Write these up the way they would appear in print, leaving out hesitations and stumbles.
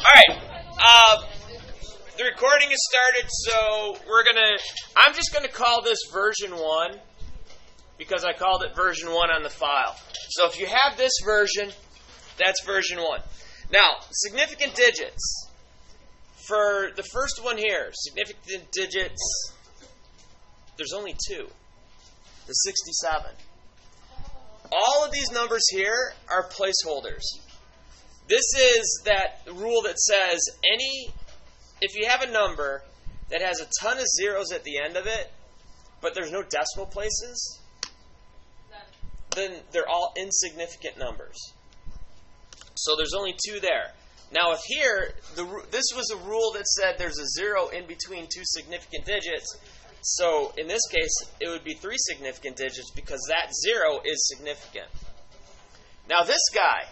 All right. The recording has started, so I'm just gonna call this version 1 because I called it version 1 on the file. So if you have this version, that's version 1. Now, significant digits. For the first one here, significant digits, there's only 2. The 67. All of these numbers here are placeholders. This is that rule that says if you have a number that has a ton of zeros at the end of it, but there's no decimal places, then they're all insignificant numbers. So there's only 2 there. Now, if here, this was a rule that said there's a 0 in between 2 significant digits, so in this case, it would be 3 significant digits because that 0 is significant. Now, this guy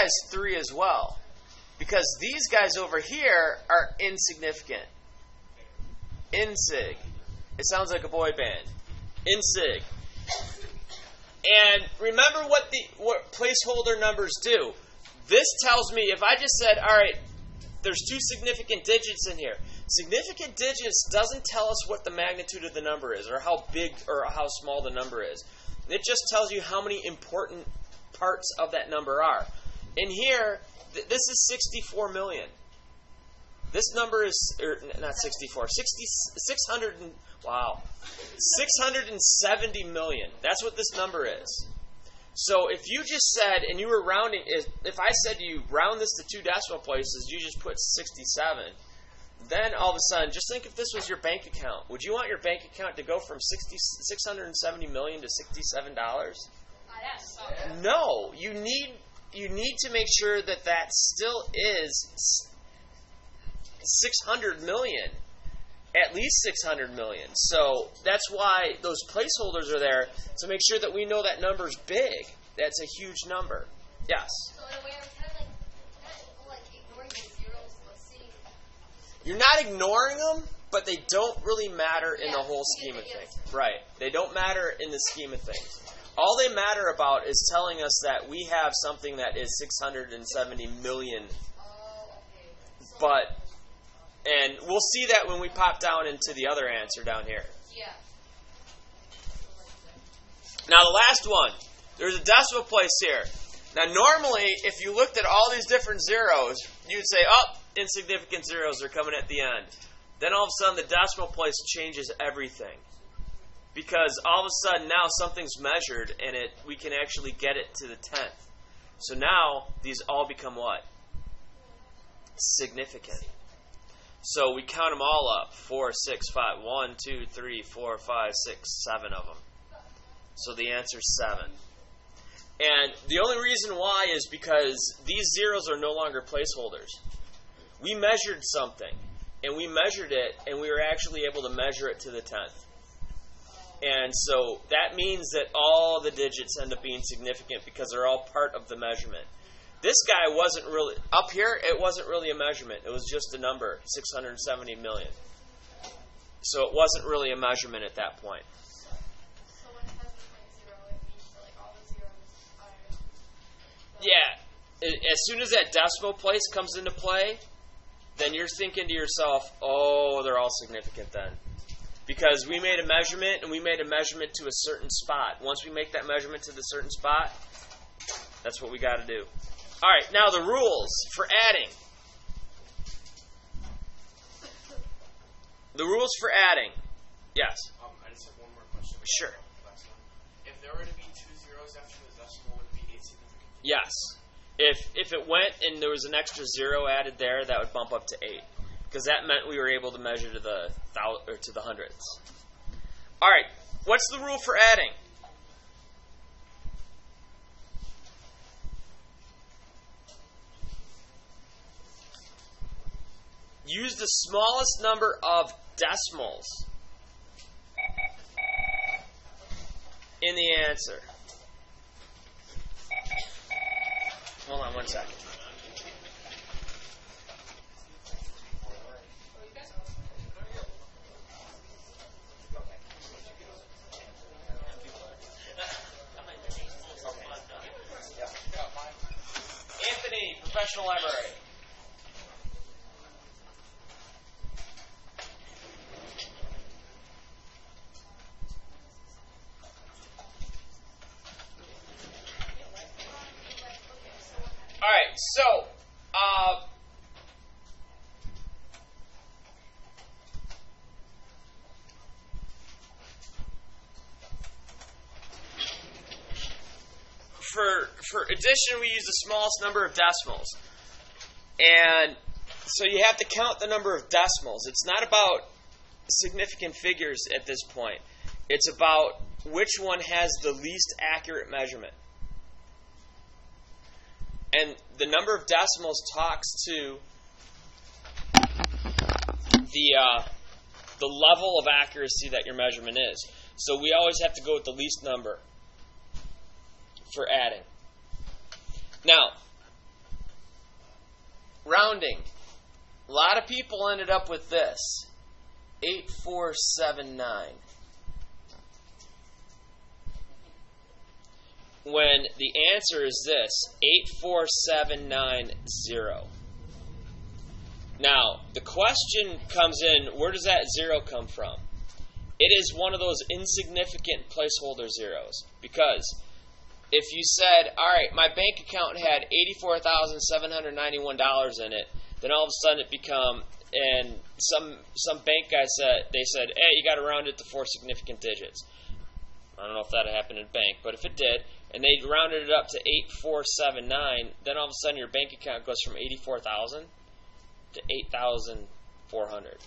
is 3 as well, because these guys over here are insignificant. Insig. It sounds like a boy band. Insig. And remember what placeholder numbers do. This tells me, if I just said, all right, there's 2 significant digits in here. Significant digits doesn't tell us what the magnitude of the number is, or how big or how small the number is. It just tells you how many important parts of that number are. In here, this is 64 million. This number is, not 64, 670 million. That's what this number is. So if you just said, and you were rounding, if I said to you, round this to 2 decimal places, you just put 67, then all of a sudden, just think if this was your bank account. Would you want your bank account to go from 670 million to $67? Yes. No, you need to make sure that still is 600 million. At least 600 million. So that's why those placeholders are there, to make sure that we know that number's big. That's a huge number. Yes? So in a way, I'm kind of like ignoring the zeros. Let's see. You're not ignoring them, but they don't really matter in the whole scheme of things. Right. They don't matter in the scheme of things. All they matter about is telling us that we have something that is 670 million. Oh, okay. But... And we'll see that when we pop down into the other answer down here. Yeah. Now the last one. There's a decimal place here. Now normally, if you looked at all these different zeros, you'd say, oh, insignificant zeros are coming at the end. Then all of a sudden the decimal place changes everything. Because all of a sudden now something's measured and we can actually get it to the 10th. So now these all become what? Significant. So we count them all up. 4, 6, 5. 1, 2, 3, 4, 5, 6, 7 of them. So the answer is 7. And the only reason why is because these zeros are no longer placeholders. We measured something. And we measured it, and we were actually able to measure it to the 10th. And so that means that all the digits end up being significant because they're all part of the measurement. This guy wasn't really, up here, it wasn't really a measurement. It was just a number, 670 million. So it wasn't really a measurement at that point. So when it has the point 0, it means that like all the zeros are... Yeah. As soon as that decimal place comes into play, then you're thinking to yourself, oh, they're all significant then. Because we made a measurement, and we made a measurement to a certain spot. Once we make that measurement to the certain spot, that's what we got to do. All right, now the rules for adding. The rules for adding. Yes? I just have one more question. Sure. If there were to be 2 zeros after the decimal, would it be 8 significant? Yes. If it went and there was an extra 0 added there, that would bump up to 8. Because that meant we were able to measure to the hundredths. All right, what's the rule for adding? Use the smallest number of decimals in the answer. Hold on one second. professional library. All right, so for addition, we use the smallest number of decimals, and so you have to count the number of decimals. It's not about significant figures at this point. It's about which one has the least accurate measurement. And the number of decimals talks to the level of accuracy that your measurement is. So we always have to go with the least number for adding. Now, rounding. A lot of people ended up with this. 8479. When the answer is this, 84790. Now, the question comes in, where does that zero come from? It is one of those insignificant placeholder zeros. Because if you said, all right, my bank account had $84,791 in it, then all of a sudden it become, and some bank guy said, they said, hey, you got to round it to 4 significant digits. I don't know if that happened in bank, but if it did, and they rounded it up to 8479, then all of a sudden your bank account goes from 84,000 to 8,400.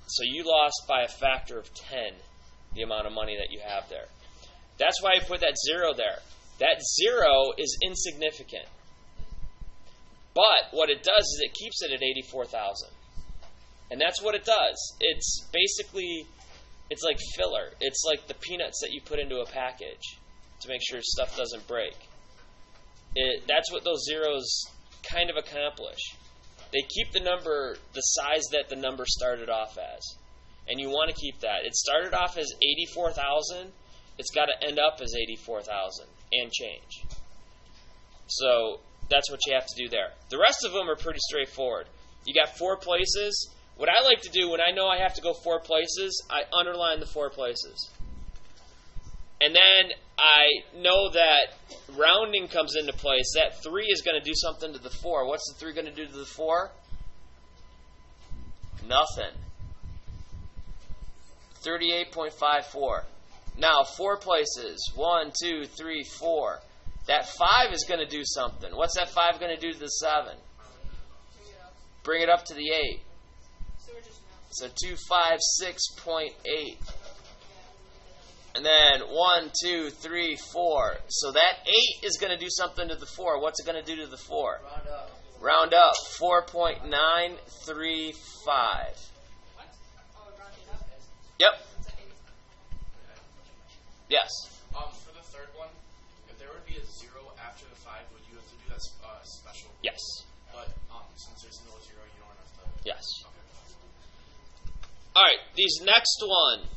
So you lost by a factor of 10 the amount of money that you have there. That's why I put that zero there. That zero is insignificant. But what it does is it keeps it at 84,000. And that's what it does. It's basically, it's like filler. It's like the peanuts that you put into a package to make sure stuff doesn't break. That's what those zeros kind of accomplish. They keep the number the size that the number started off as. And you want to keep that. It started off as 84,000. It's got to end up as 84,000 and change. So that's what you have to do there. The rest of them are pretty straightforward. You got 4 places. What I like to do when I know I have to go 4 places, I underline the 4 places. And then I know that rounding comes into place. That 3 is going to do something to the 4. What's the 3 going to do to the 4? Nothing. 38.54. Now, 4 places. 1, 2, 3, 4. That 5 is going to do something. What's that 5 going to do to the 7? Bring it up to the 8. So 256.8. And then 1, 2, 3, 4. So that 8 is going to do something to the 4. What's it going to do to the 4? Round up. 4.935. Yep. Yes. For the third one, if there would be a 0 after the 5, would you have to do that special? Yes. But since there's no 0, you don't have to. Yes. Okay. All right. These next one.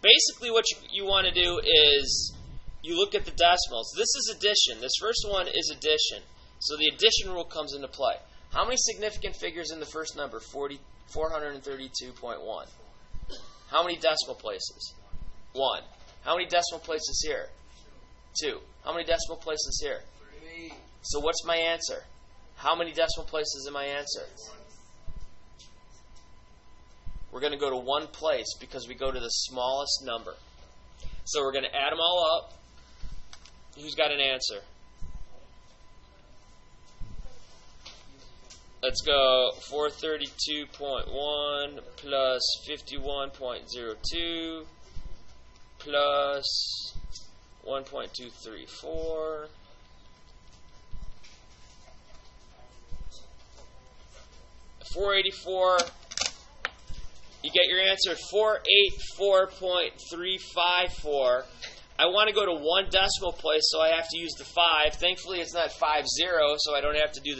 Basically, what you want to do is you look at the decimals. This is addition. This first one is addition. So the addition rule comes into play. How many significant figures in the first number? 432.1. How many decimal places? 1. How many decimal places here? 2. How many decimal places here? 3. So what's my answer? How many decimal places in my answer? We're going to go to 1 place because we go to the smallest number. So we're going to add them all up. Who's got an answer? Let's go 432.1 plus 51.02 plus 1.234 484. You get your answer 484.354. I want to go to 1 decimal place, so I have to use the 5. Thankfully, it's not 50, so I don't have to do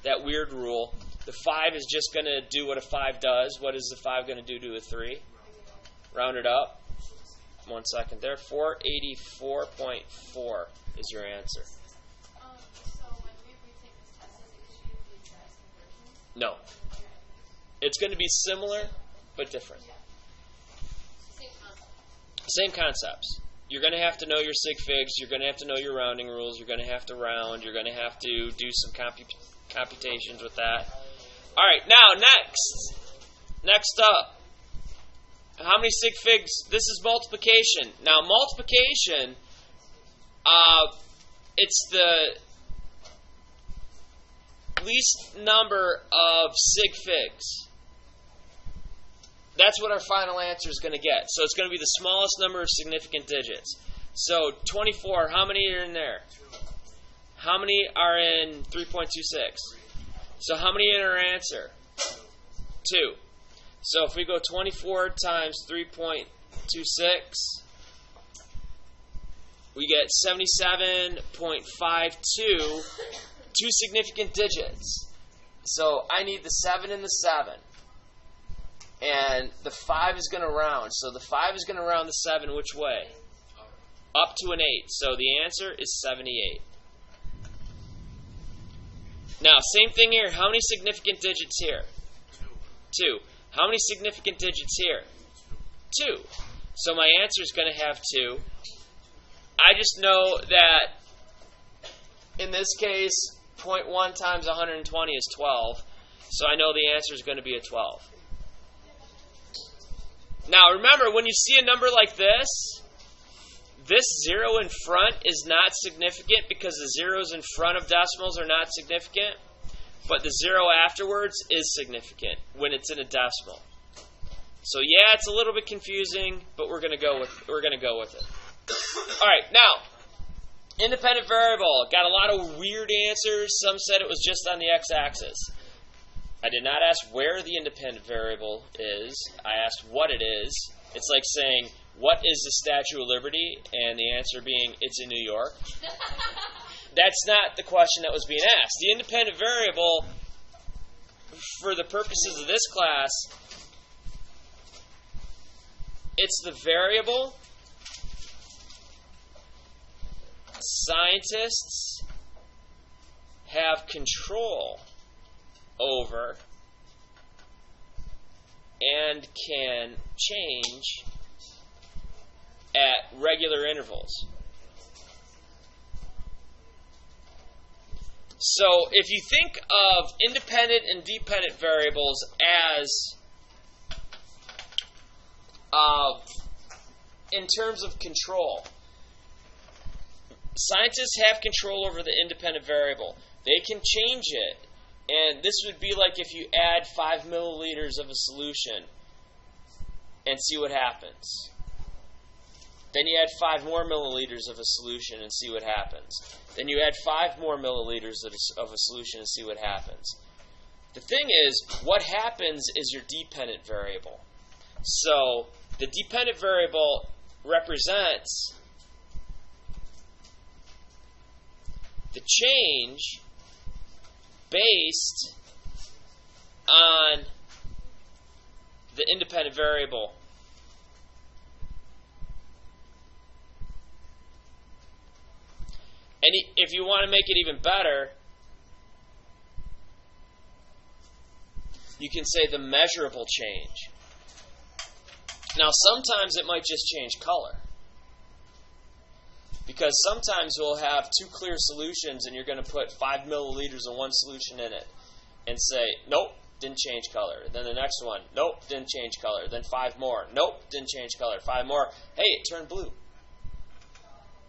that weird rule. The 5 is just going to do what a 5 does. What is the 5 going to do to a 3? Round it up. 1 second there. 484.4 is your answer. So when we retake this test, is it No. It's going to be similar, but different. Same concepts. You're going to have to know your sig figs. You're going to have to know your rounding rules. You're going to have to round. You're going to have to do some computations with that. All right, now next up, how many sig figs? This is multiplication. Now multiplication, it's the least number of sig figs. That's what our final answer is going to get. So it's going to be the smallest number of significant digits. So 24, how many are in there? How many are in 3.26? So how many in our answer? 2. So if we go 24 times 3.26, we get 77.52, 2 significant digits. So I need the 7 and the 7. And the 5 is going to round. So the 5 is going to round the 7 which way? Up to an 8. So the answer is 78. Now, same thing here. How many significant digits here? 2. How many significant digits here? 2. So my answer is going to have 2. I just know that in this case, 0.1 times 120 is 12. So I know the answer is going to be a 12. Now remember, when you see a number like this 0 in front is not significant because the zeros in front of decimals are not significant, but the 0 afterwards is significant when it's in a decimal. So yeah, it's a little bit confusing, but we're going to go with it. All right, now independent variable. Got a lot of weird answers. Some said it was just on the x-axis. I did not ask where the independent variable is. I asked what it is. It's like saying, what is the Statue of Liberty? And the answer being, it's in New York. That's not the question that was being asked. The independent variable, for the purposes of this class, it's the variable scientists have control over and can change at regular intervals. So if you think of independent and dependent variables as in terms of control, scientists have control over the independent variable. They can change it. And this would be like if you add 5 milliliters of a solution and see what happens. Then you add 5 more milliliters of a solution and see what happens. Then you add 5 more milliliters of a solution and see what happens. The thing is, what happens is your dependent variable. So the dependent variable represents the change based on the independent variable. And if you want to make it even better, you can say the measurable change. Now, sometimes it might just change color. Because sometimes we'll have 2 clear solutions and you're going to put 5 milliliters of one solution in it and say, nope, didn't change color. Then the next one, nope, didn't change color. Then 5 more, nope, didn't change color. 5 more, hey, it turned blue.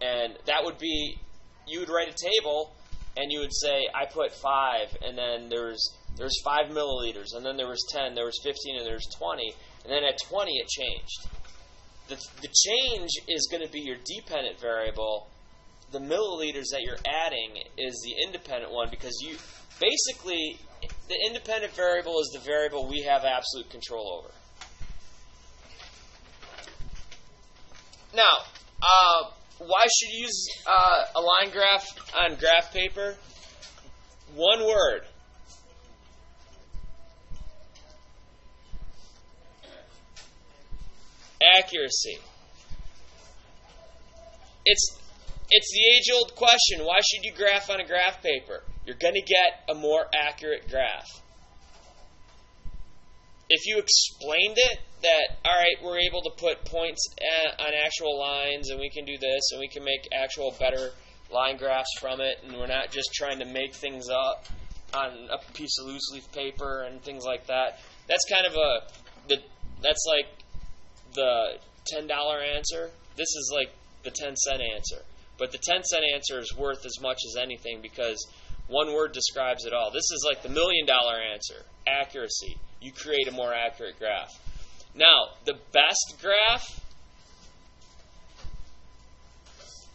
And that would be, you would write a table and you would say, I put 5, and then there's 5 milliliters, and then there was 10, there was 15, and there was 20, and then at 20 it changed. The change is going to be your dependent variable. The milliliters that you're adding is the independent one, because you basically, the independent variable is the variable we have absolute control over. Now, why should you use a line graph on graph paper? One word. Accuracy. It's the age-old question. Why should you graph on a graph paper? You're going to get a more accurate graph. if you explained it, that, all right, we're able to put points on actual lines, and we can do this, and we can make actual better line graphs from it, and we're not just trying to make things up on a piece of loose leaf paper and things like that. That's kind of that's like the $10 answer. This is like the 10-cent answer. But the 10-cent answer is worth as much as anything because one word describes it all. This is like the $1 million answer, accuracy. You create a more accurate graph. Now, the best graph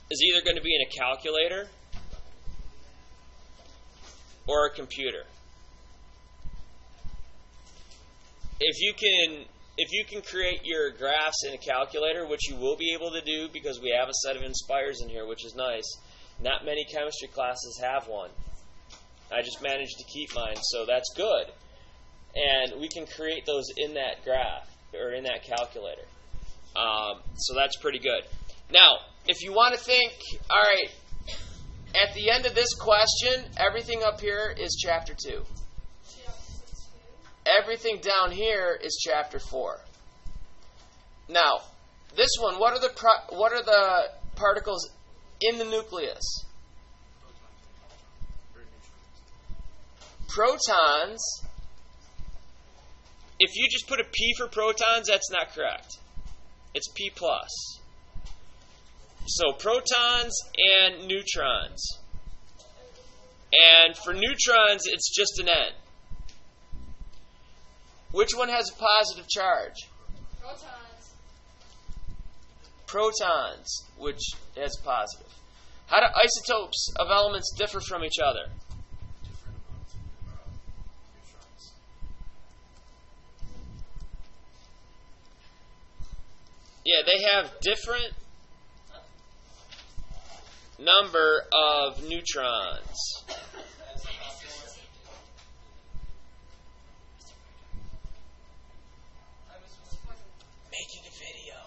is either going to be in a calculator or a computer. If you can create your graphs in a calculator, which you will be able to do because we have a set of inspires in here, which is nice. Not many chemistry classes have one. I just managed to keep mine, so that's good. And we can create those in that graph or in that calculator. So that's pretty good. Now, if you want to think, all right, at the end of this question, everything up here is chapter 2. Everything down here is chapter 4. Now, this one, what are the particles in the nucleus? Protons. If you just put a P for protons, that's not correct. It's P+. So protons and neutrons. And for neutrons, it's just an N. Which one has a positive charge? Protons. Protons, which has a positive. How do isotopes of elements differ from each other? Different amounts of neutrons. Yeah, they have different number of neutrons. Making a video.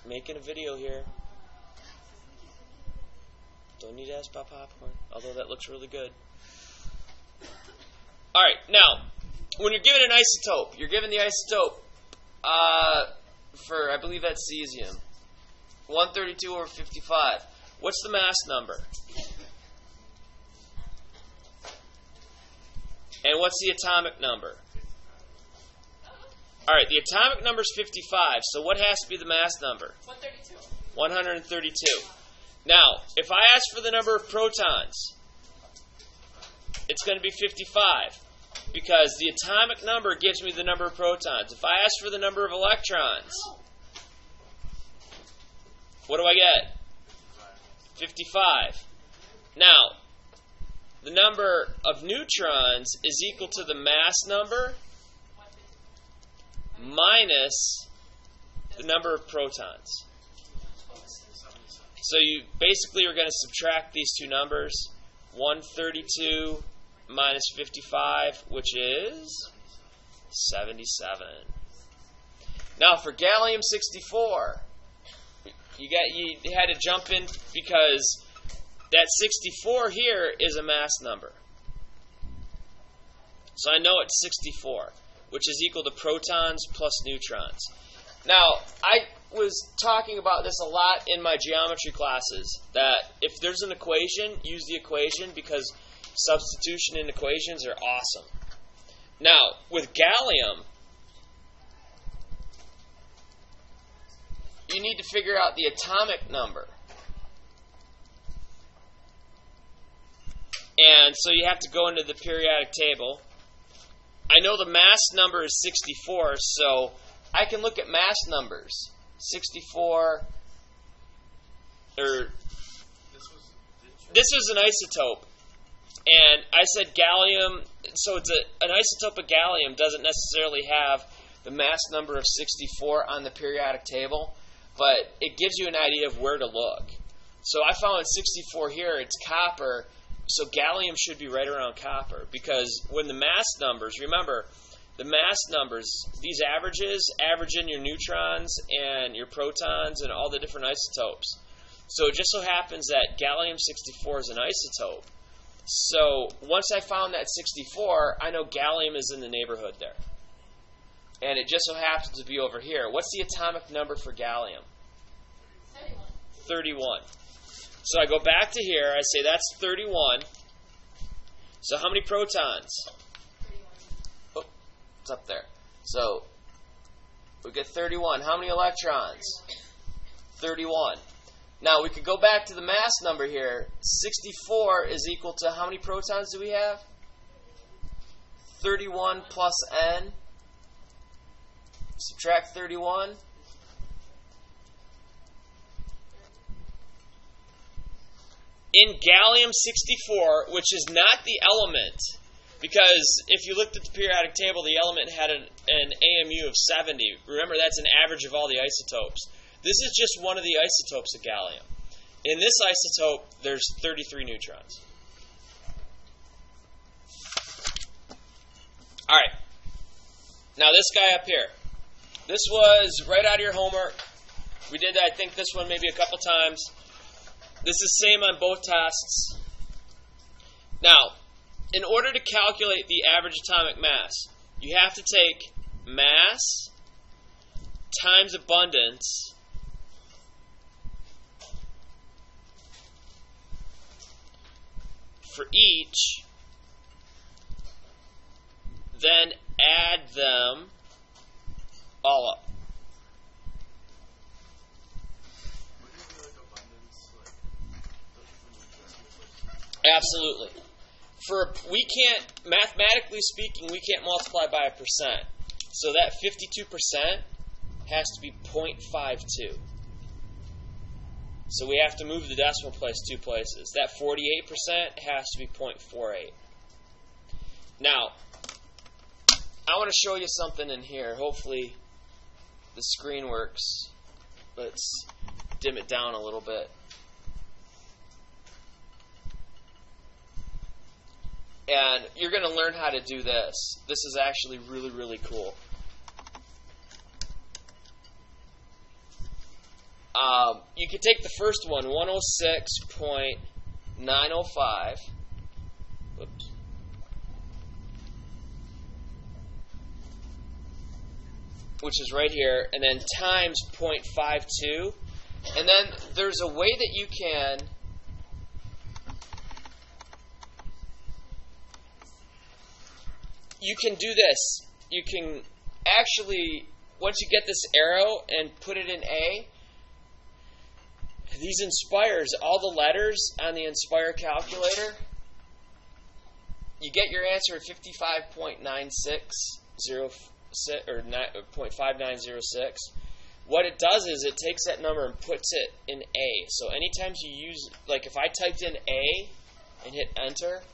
Making a video here. Don't need to ask about popcorn, although that looks really good. Alright, now, when you're given an isotope, you're given the isotope for, I believe that's cesium. 132 over 55. What's the mass number? And what's the atomic number? Alright, the atomic number is 55, so what has to be the mass number? 132. 132. Now, if I ask for the number of protons, it's going to be 55, because the atomic number gives me the number of protons. If I ask for the number of electrons, what do I get? 55. Now, the number of neutrons is equal to the mass number minus the number of protons. So you basically are going to subtract these two numbers, 132 minus 55, which is 77. Now for gallium-64, you had to jump in because that 64 here is a mass number. So I know it's 64, which is equal to protons plus neutrons. Now, I was talking about this a lot in my geometry classes, that if there's an equation, use the equation because substitution in equations are awesome. Now, with gallium, you need to figure out the atomic number. And so you have to go into the periodic table. I know the mass number is 64, so I can look at mass numbers. 64, this is an isotope. And I said gallium, so it's an isotope of gallium doesn't necessarily have the mass number of 64 on the periodic table, but it gives you an idea of where to look. So I found 64 here, it's copper, so gallium should be right around copper, because when the mass numbers, remember, the mass numbers, these averages, average in your neutrons and your protons and all the different isotopes. So it just so happens that gallium-64 is an isotope. So once I found that 64, I know gallium is in the neighborhood there. And it just so happens to be over here. What's the atomic number for gallium? 31. So I go back to here. I say that's 31. So how many protons? 31. Oh, it's up there. So we get 31. How many electrons? 31. Now we could go back to the mass number here. 64 is equal to how many protons do we have? 31 plus n. Subtract 31. In gallium-64, which is not the element, because if you looked at the periodic table, the element had an AMU of 70. Remember, that's an average of all the isotopes. This is just one of the isotopes of gallium. In this isotope, there's 33 neutrons. All right. Now this guy up here. This was right out of your homework. We did, I think, this one maybe a couple times. This is same on both tests. Now, in order to calculate the average atomic mass, you have to take mass times abundance for each, then add them all up. Absolutely. Mathematically speaking, we can't multiply by a percent. So that 52% has to be 0.52. So we have to move the decimal place 2 places. That 48% has to be 0.48. Now, I want to show you something in here. Hopefully the screen works. Let's dim it down a little bit. And you're going to learn how to do this. This is actually really, really cool. You can take the first one, 106.905. Whoops. Which is right here, and then times 0.52. And then there's a way that you can do this. You can actually, once you get this arrow and put it in A, these inspires, all the letters on the inspire calculator, you get your answer at 55.9606 or 0.5906. What it does is it takes that number and puts it in A. So anytime you use, like if I typed in A and hit enter,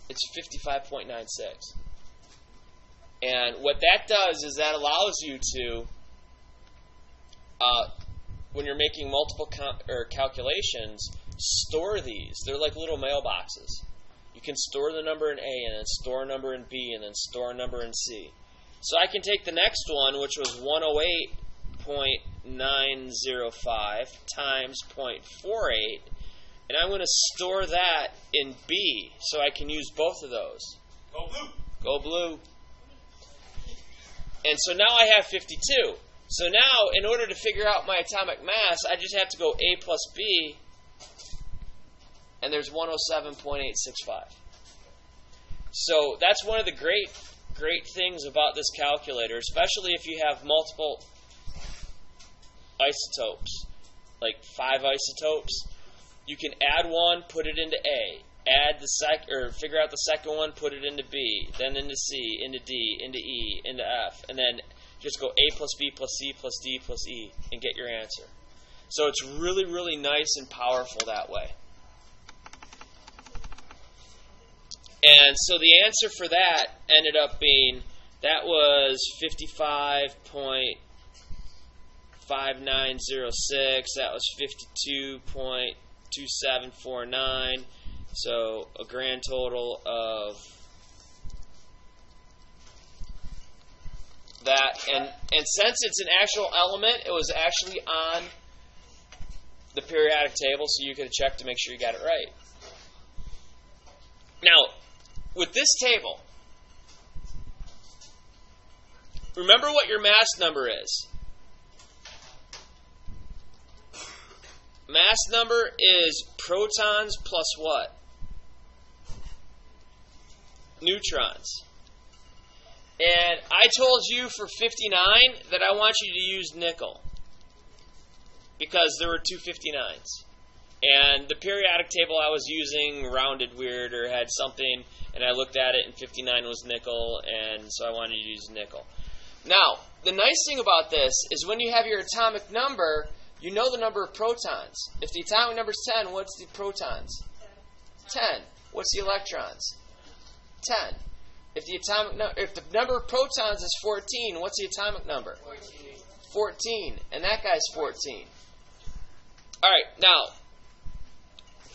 it's 55.96. And what that does is that allows you to, when you're making multiple calculations, store these. They're like little mailboxes. You can store the number in A, and then store a number in B, and then store a number in C. So I can take the next one, which was 108.905 times 0.48, and I'm going to store that in B, so I can use both of those. Go blue! Go blue. And so now I have 52. So now, in order to figure out my atomic mass, I just have to go A plus B, and there's 107.865. So that's one of the great things about this calculator, especially if you have multiple isotopes, like 5 isotopes. You can add one, put it into A. Add the figure out the second one, put it into B, then into C, into D, into E, into F, and then just go A plus B plus C plus D plus E and get your answer. So it's really, really nice and powerful that way. And so the answer for that ended up being, that was 55.5906, that was 52.2749. So a grand total of that, and since it's an actual element, it was actually on the periodic table, so you could check to make sure you got it right. Now, with this table, remember what your mass number is. Mass number is protons plus what? Neutrons. And I told you for 59 that I want you to use nickel because there were two 59s. And the periodic table I was using rounded weird or had something, and I looked at it and 59 was nickel, and so I wanted to use nickel. Now, the nice thing about this is when you have your atomic number, you know the number of protons. If the atomic number is 10, what's the protons? 10. What's the electrons? 10. If the number of protons is 14, what's the atomic number? 14. And that guy's 14. All right, now,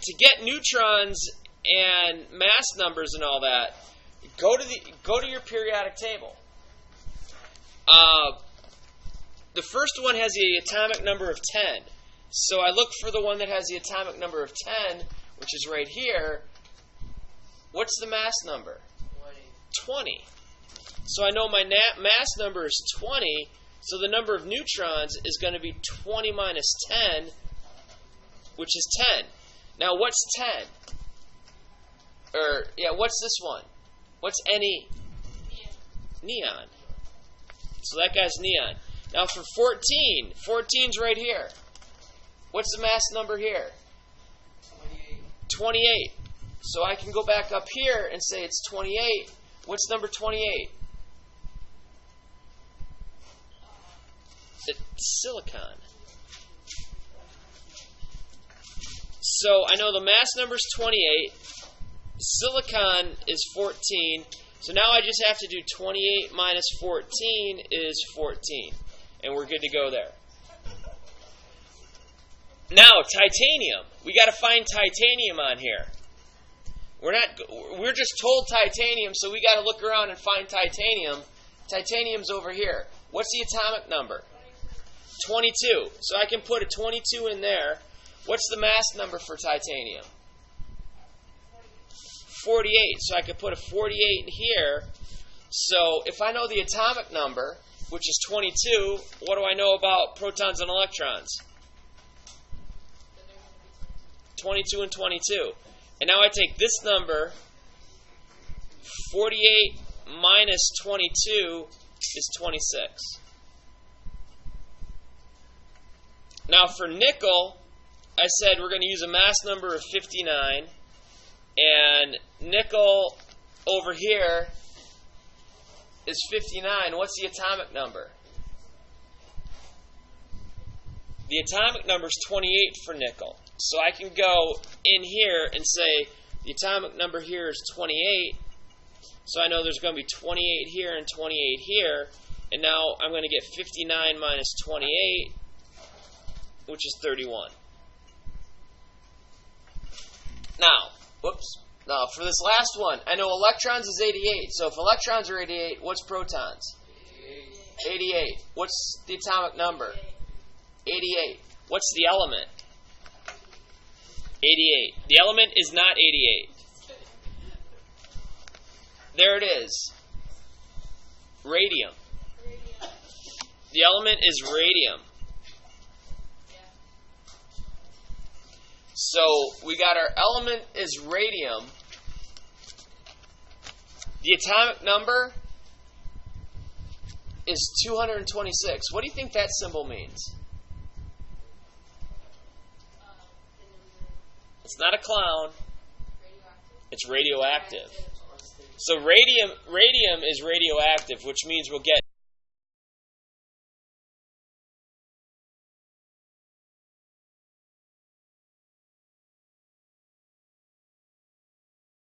to get neutrons and mass numbers and all that, go to your periodic table. The first one has the atomic number of 10. So I look for the one that has the atomic number of 10, which is right here. What's the mass number? 20. So I know my mass number is 20, so the number of neutrons is going to be 20 minus 10, which is 10. Now, what's 10? What's this one? What's Ne? Neon. So that guy's neon. Now for 14, 14's right here. What's the mass number here? 28. So I can go back up here and say it's 28. What's number 28? It's silicon. So I know the mass number is 28. Silicon is 14. So now I just have to do 28 minus 14 is 14. And we're good to go there. Now, titanium. We got to find titanium on here. We're just told titanium, so we got to look around and find titanium. Titanium's over here. What's the atomic number? 22. So I can put a 22 in there. What's the mass number for titanium? 48. So I could put a 48 in here. So if I know the atomic number, which is 22, what do I know about protons and electrons? 22 and 22. And now I take this number, 48 minus 22 is 26. Now for nickel, I said we're going to use a mass number of 59. And nickel over here is 59. What's the atomic number? The atomic number is 28 for nickel. So I can go in here and say the atomic number here is 28. So I know there's going to be 28 here and 28 here. And now I'm going to get 59 minus 28, which is 31. Now, for this last one, I know electrons is 88. So if electrons are 88, what's protons? 88. What's the atomic number? 88. What's the element? 88. The element is not 88. There it is. Radium. The element is radium. So we got our element is radium. The atomic number is 226. What do you think that symbol means? It's not a clown. It's radioactive. So radium is radioactive, which means we'll get